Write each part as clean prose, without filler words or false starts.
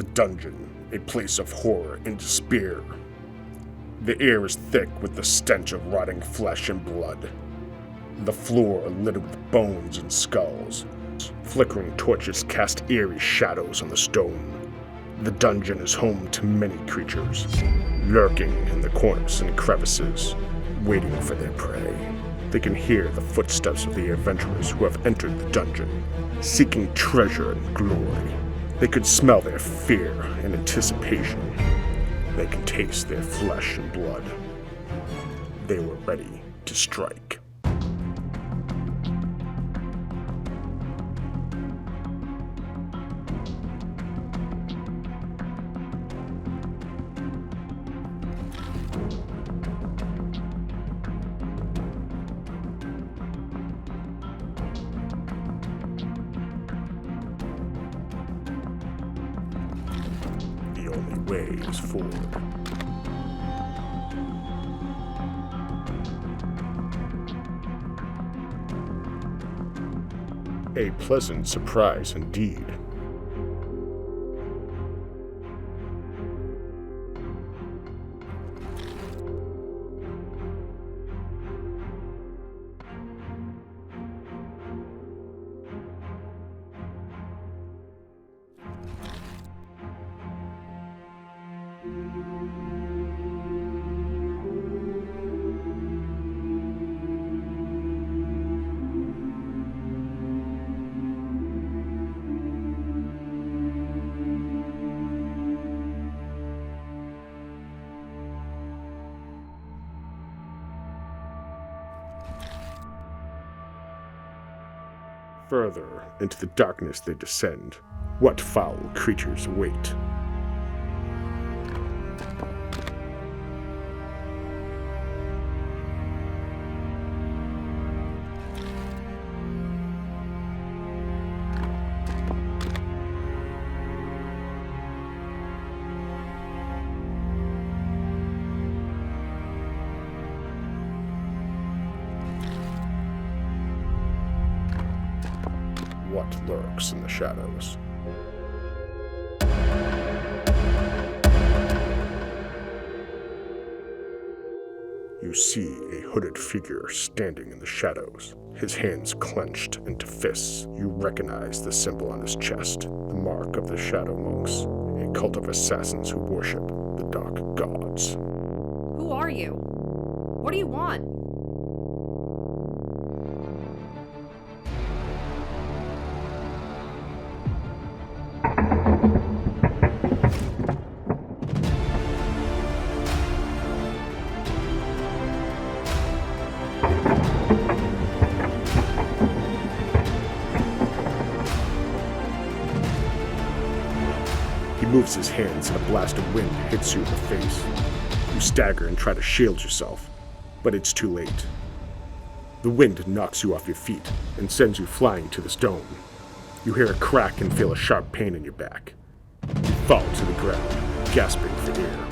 the dungeon, a place of horror and despair. The air is thick with the stench of rotting flesh and blood. The floor littered with bones and skulls. Flickering torches cast eerie shadows on the stone. The dungeon is home to many creatures, lurking in the corners and crevices, waiting for their prey. They can hear the footsteps of the adventurers who have entered the dungeon, seeking treasure and glory. They could smell their fear and anticipation. They can taste their flesh and blood. They were ready to strike. The only way is forward. A pleasant surprise indeed. Further into the darkness they descend. What foul creatures await? What lurks in the shadows? You see a hooded figure standing in the shadows, his hands clenched into fists. You recognize the symbol on his chest, the mark of the Shadow Monks, a cult of assassins who worship the dark gods. Who are you? What do you want? He moves his hands and a blast of wind hits you in the face. You stagger and try to shield yourself, but it's too late. The wind knocks you off your feet and sends you flying to the stone. You hear a crack and feel a sharp pain in your back. You fall to the ground, gasping for air.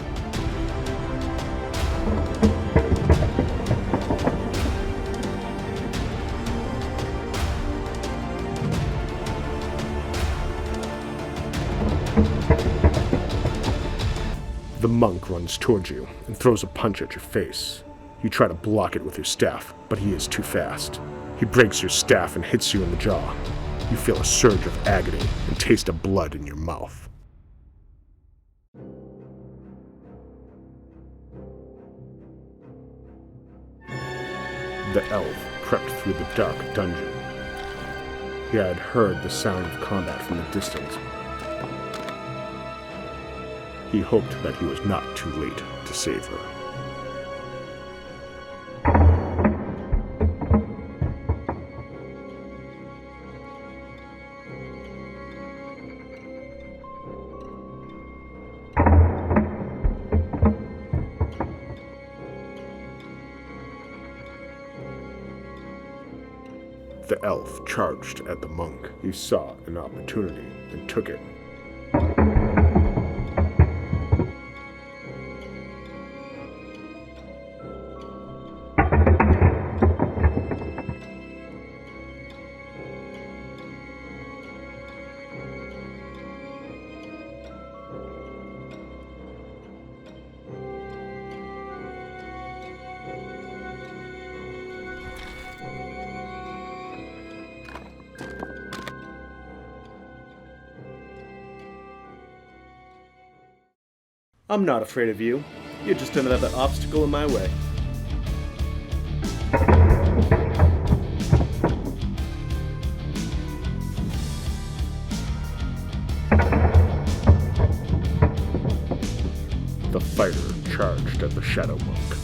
The monk runs towards you and throws a punch at your face. You try to block it with your staff, but he is too fast. He breaks your staff and hits you in the jaw. You feel a surge of agony and taste of blood in your mouth. The elf crept through the dark dungeon. He had heard the sound of combat from the distance. He hoped that he was not too late to save her. The elf charged at the monk. He saw an opportunity and took it. I'm not afraid of you. You're just another obstacle in my way. The fighter charged at the Shadow Monk.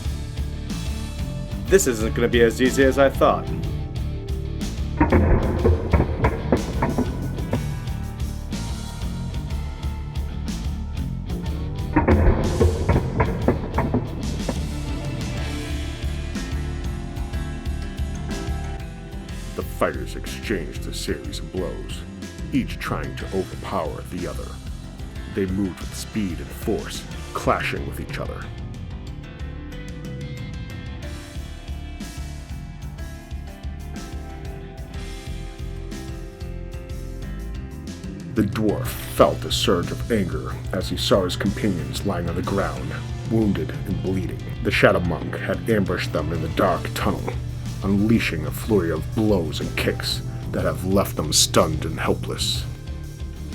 This isn't going to be as easy as I thought. The fighters exchanged a series of blows, each trying to overpower the other. They moved with speed and force, clashing with each other. The dwarf felt a surge of anger as he saw his companions lying on the ground, wounded and bleeding. The Shadow Monk had ambushed them in the dark tunnel, unleashing a flurry of blows and kicks that have left them stunned and helpless.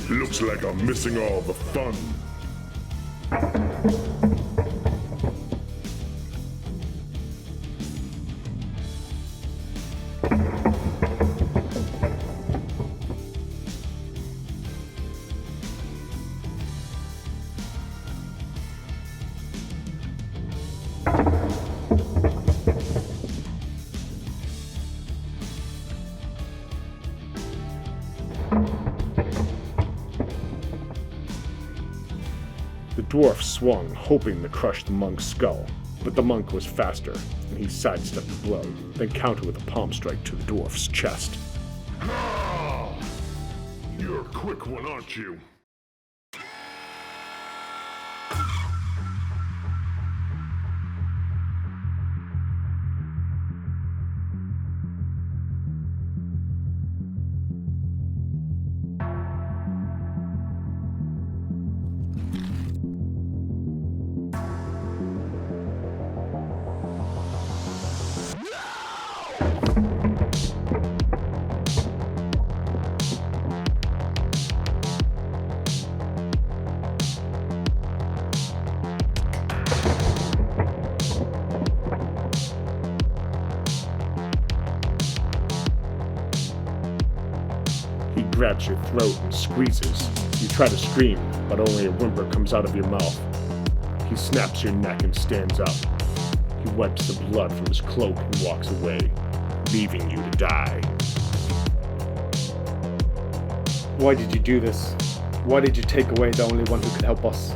Looks like I'm missing all the fun. The dwarf swung, hoping to crush the monk's skull, but the monk was faster, and he sidestepped the blow, then countered with a palm strike to the dwarf's chest. Ah! You're a quick one, aren't you? He grabs your throat and squeezes. You try to scream, but only a whimper comes out of your mouth. He snaps your neck and stands up. He wipes the blood from his cloak and walks away, leaving you to die. Why did you do this? Why did you take away the only one who could help us?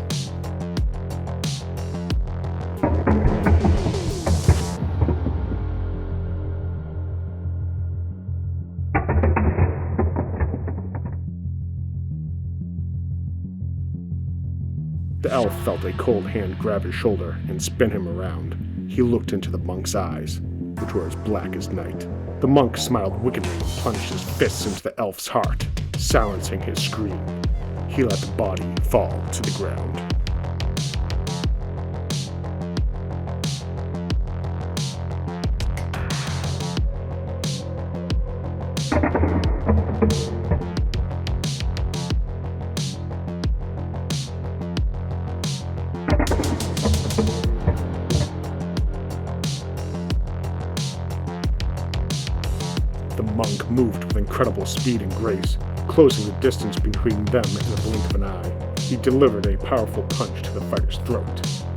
The elf felt a cold hand grab his shoulder and spin him around. He looked into the monk's eyes, which were as black as night. The monk smiled wickedly and plunged his fists into the elf's heart, silencing his scream. He let the body fall to the ground. The monk moved with incredible speed and grace, closing the distance between them in the blink of an eye. He delivered a powerful punch to the fighter's throat.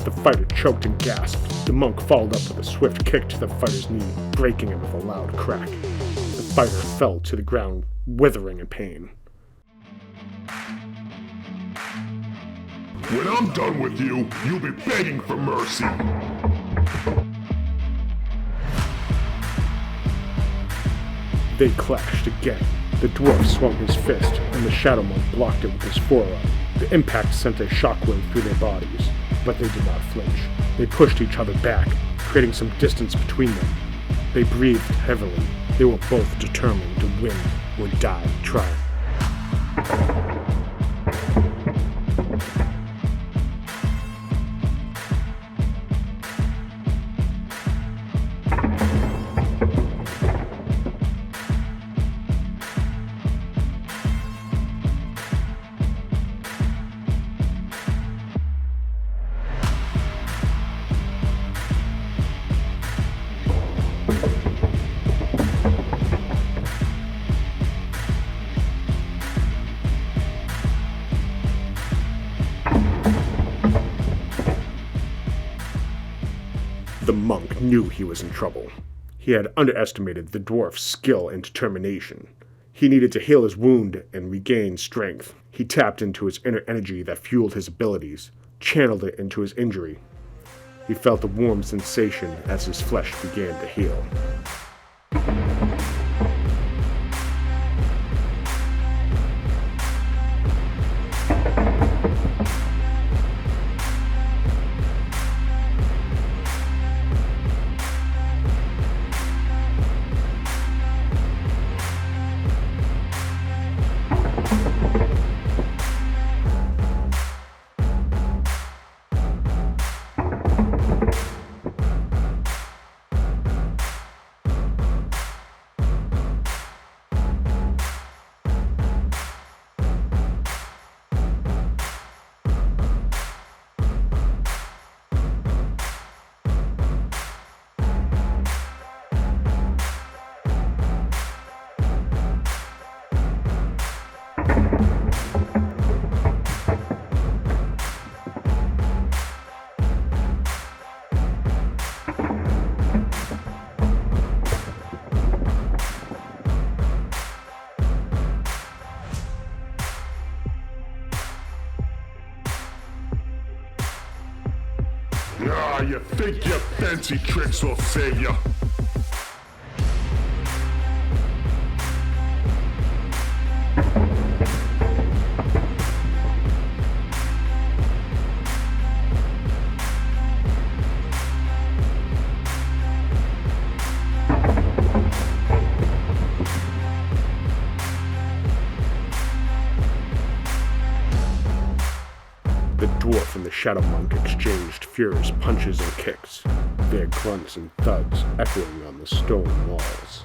The fighter choked and gasped. The monk followed up with a swift kick to the fighter's knee, breaking it with a loud crack. The fighter fell to the ground, withering in pain. When I'm done with you, you'll be begging for mercy. They clashed again. The dwarf swung his fist, and the Shadow Monk blocked it with his forearm. The impact sent a shockwave through their bodies, but they did not flinch. They pushed each other back, creating some distance between them. They breathed heavily. They were both determined to win or die trying. The monk knew he was in trouble. He had underestimated the dwarf's skill and determination. He needed to heal his wound and regain strength. He tapped into his inner energy that fueled his abilities, channeled it into his injury. He felt a warm sensation as his flesh began to heal. Ah, you think your fancy tricks will save you? The dwarf and the shadow monk exchanged furious punches and kicks, their grunts and thuds echoing on the stone walls.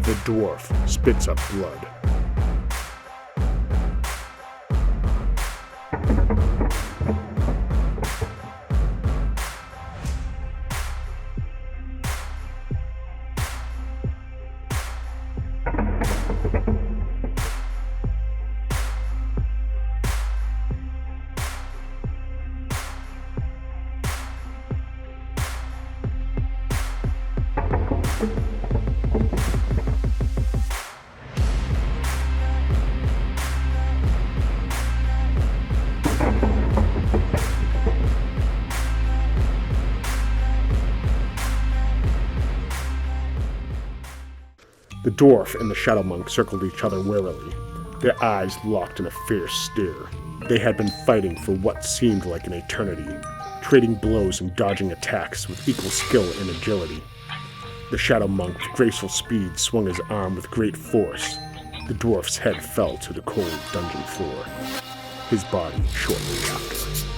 The dwarf spits up blood. The dwarf and the shadow monk circled each other warily, their eyes locked in a fierce stare. They had been fighting for what seemed like an eternity, trading blows and dodging attacks with equal skill and agility. The shadow monk with graceful speed swung his arm with great force. The dwarf's head fell to the cold dungeon floor. His body shortly after.